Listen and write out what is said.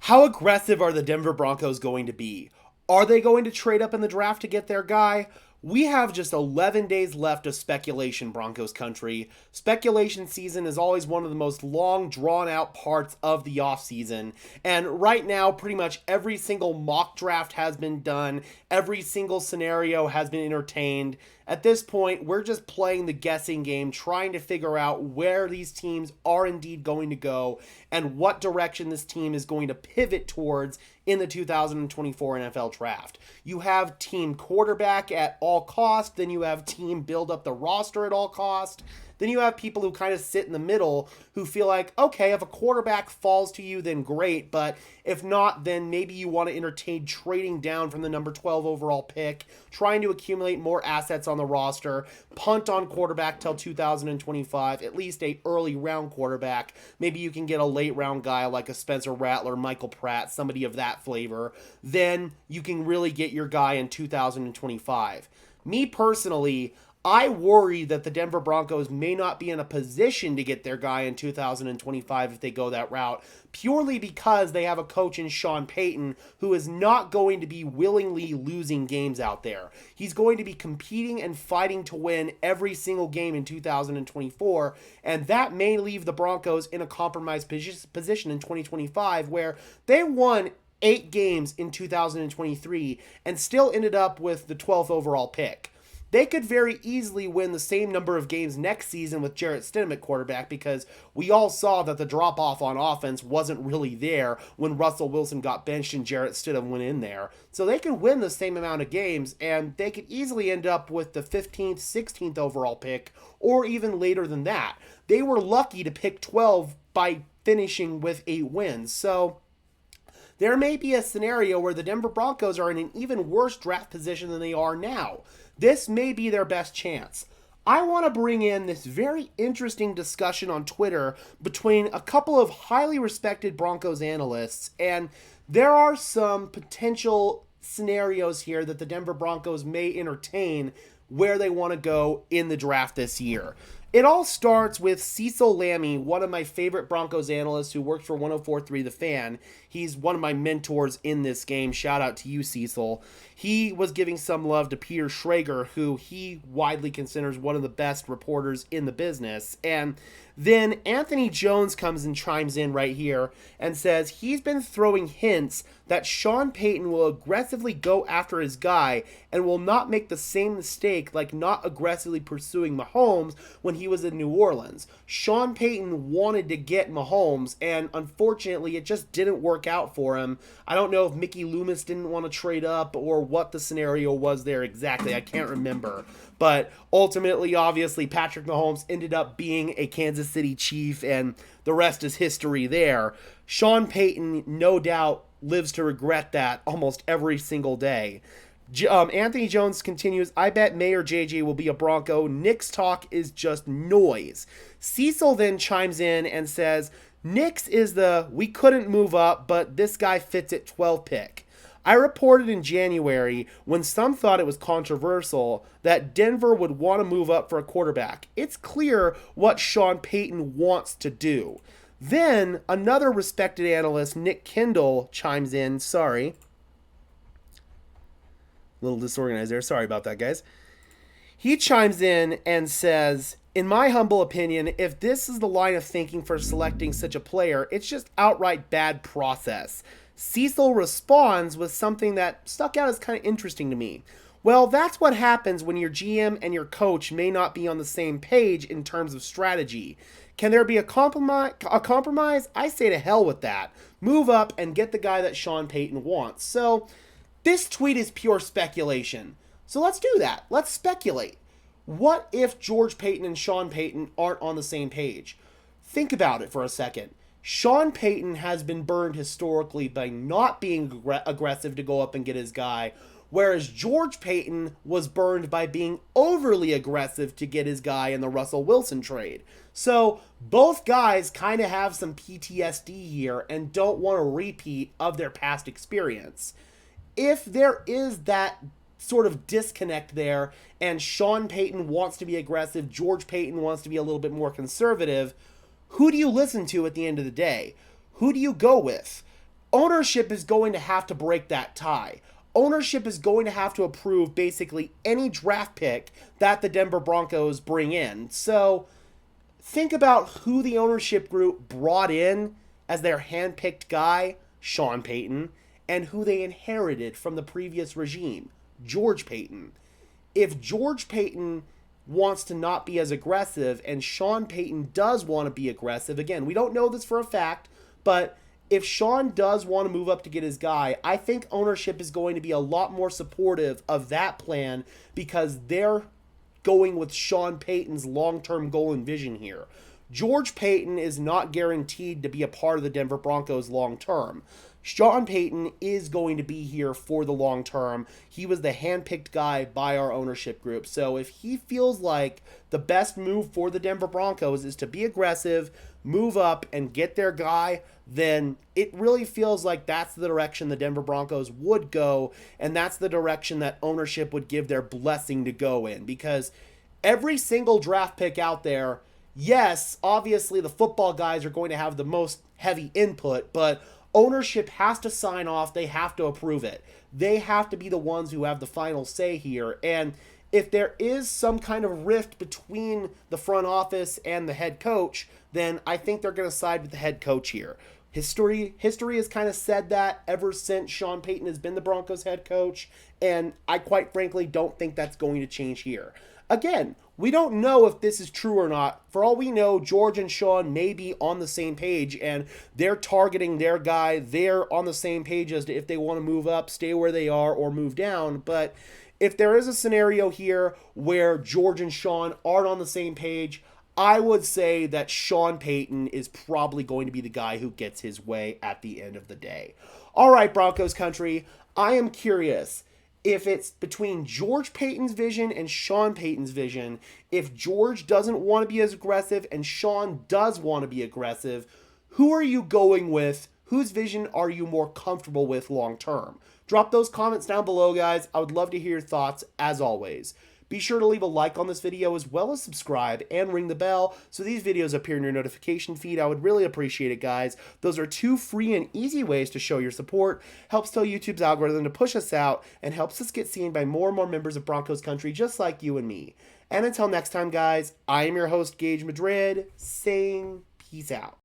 How aggressive are the Denver Broncos going to be? Are they going to trade up in the draft to get their guy? We have just 11 days left of speculation, Broncos country. Speculation season is always one of the most long, drawn-out parts of the offseason. And right now, pretty much every single mock draft has been done. Every single scenario has been entertained. At this point, we're just playing the guessing game, trying to figure out where these teams are indeed going to go and what direction this team is going to pivot towards in the 2024 NFL Draft. You have team quarterback at all cost, then you have team build up the roster at all cost. Then you have people who kind of sit in the middle who feel like, okay, if a quarterback falls to you, then great. But if not, then maybe you want to entertain trading down from the number 12 overall pick, trying to accumulate more assets on the roster, punt on quarterback till 2025, at least a early round quarterback. Maybe you can get a late round guy like a Spencer Rattler, Michael Pratt, somebody of that flavor. Then you can really get your guy in 2025. Me personally, I worry that the Denver Broncos may not be in a position to get their guy in 2025 if they go that route, purely because they have a coach in Sean Payton who is not going to be willingly losing games out there. He's going to be competing and fighting to win every single game in 2024, and that may leave the Broncos in a compromised position in 2025 where they won 8 games in 2023 and still ended up with the 12th overall pick. They could very easily win the same number of games next season with Jarrett Stidham at quarterback because we all saw that the drop-off on offense wasn't really there when Russell Wilson got benched and Jarrett Stidham went in there. So they could win the same amount of games, and they could easily end up with the 15th, 16th overall pick, or even later than that. They were lucky to pick 12 by finishing with 8 wins. So there may be a scenario where the Denver Broncos are in an even worse draft position than they are now. This may be their best chance. I want to bring in this very interesting discussion on Twitter between a couple of highly respected Broncos analysts, and there are some potential scenarios here that the Denver Broncos may entertain where they want to go in the draft this year. It all starts with Cecil Lammey, one of my favorite Broncos analysts who works for 104.3 The Fan. He's one of my mentors in this game. Shout out to you, Cecil. He was giving some love to Peter Schrager, who he widely considers one of the best reporters in the business. And then Anthony Jones comes and chimes in right here and says he's been throwing hints that Sean Payton will aggressively go after his guy and will not make the same mistake like not aggressively pursuing Mahomes when he was in New Orleans. Sean Payton wanted to get Mahomes, and unfortunately it just didn't work out for him. I don't know if Mickey Loomis didn't want to trade up or what the scenario was there exactly. I can't remember. But ultimately, obviously, Patrick Mahomes ended up being a Kansas City Chief, and the rest is history there. Sean Payton, no doubt, lives to regret that almost every single day. Anthony Jones continues, I bet Maye or JJ will be a Bronco. Nick's talk is just noise. Cecil then chimes in and says, Nick's is the we couldn't move up, but this guy fits at 12 pick. I reported in January, when some thought it was controversial, that Denver would want to move up for a quarterback. It's clear what Sean Payton wants to do. Then, another respected analyst, Nick Kendall, chimes in. Sorry. A little disorganized there. Sorry about that, guys. He chimes in and says, in my humble opinion, if this is the line of thinking for selecting such a player, it's just outright bad process. Cecil responds with something that stuck out as kind of interesting to me. Well, that's what happens when your GM and your coach may not be on the same page in terms of strategy. Can there be a compromise? I say to hell with that. Move up and get the guy that Sean Payton wants. So this tweet is pure speculation. So let's do that. Let's speculate. What if George Paton and Sean Payton aren't on the same page? Think about it for a second. Sean Payton has been burned historically by not being aggressive to go up and get his guy, whereas George Paton was burned by being overly aggressive to get his guy in the Russell Wilson trade. So both guys kind of have some PTSD here and don't want a repeat of their past experience. If there is that sort of disconnect there and Sean Payton wants to be aggressive, George Paton wants to be a little bit more conservative, who do you listen to at the end of the day? Who do you go with? ownership is going to have to break that tie. Ownership is going to have to approve basically any draft pick that the Denver Broncos bring in. So think about who the ownership group brought in as their handpicked guy, Sean Payton, and who they inherited from the previous regime, George Payton. If George Payton wants to not be as aggressive and Sean Payton does want to be aggressive, again, we don't know this for a fact, but if Sean does want to move up to get his guy, I think ownership is going to be a lot more supportive of that plan because they're going with Sean Payton's long-term goal and vision here. George Payton is not guaranteed to be a part of the Denver Broncos long-term. Sean Payton is going to be here for the long term. He was the handpicked guy by our ownership group. So if he feels like the best move for the Denver Broncos is to be aggressive, move up, and get their guy, then it really feels like that's the direction the Denver Broncos would go, and that's the direction that ownership would give their blessing to go in. Because every single draft pick out there, yes, obviously the football guys are going to have the most heavy input, but ownership has to sign off. They have to approve it. They have to be the ones who have the final say here. And if there is some kind of rift between the front office and the head coach, then I think they're going to side with the head coach here. History has kind of said that ever since Sean Payton has been the Broncos head coach, and I quite frankly don't think that's going to change here. Again, we don't know if this is true or not. For all we know, George and Sean may be on the same page, and they're targeting their guy. They're on the same page as to if they want to move up, stay where they are, or move down. But if there is a scenario here where George and Sean aren't on the same page, I would say that Sean Payton is probably going to be the guy who gets his way at the end of the day. All right, Broncos country, I am curious if it's between George Payton's vision and Sean Payton's vision. If George doesn't want to be as aggressive and Sean does want to be aggressive, who are you going with? Whose vision are you more comfortable with long term? Drop those comments down below, guys. I would love to hear your thoughts as always. Be sure to leave a like on this video as well as subscribe and ring the bell so these videos appear in your notification feed. I would really appreciate it, guys. Those are two free and easy ways to show your support. Helps tell YouTube's algorithm to push us out and helps us get seen by more and more members of Broncos country just like you and me. And until next time, guys, I am your host, Gage Madrid, saying peace out.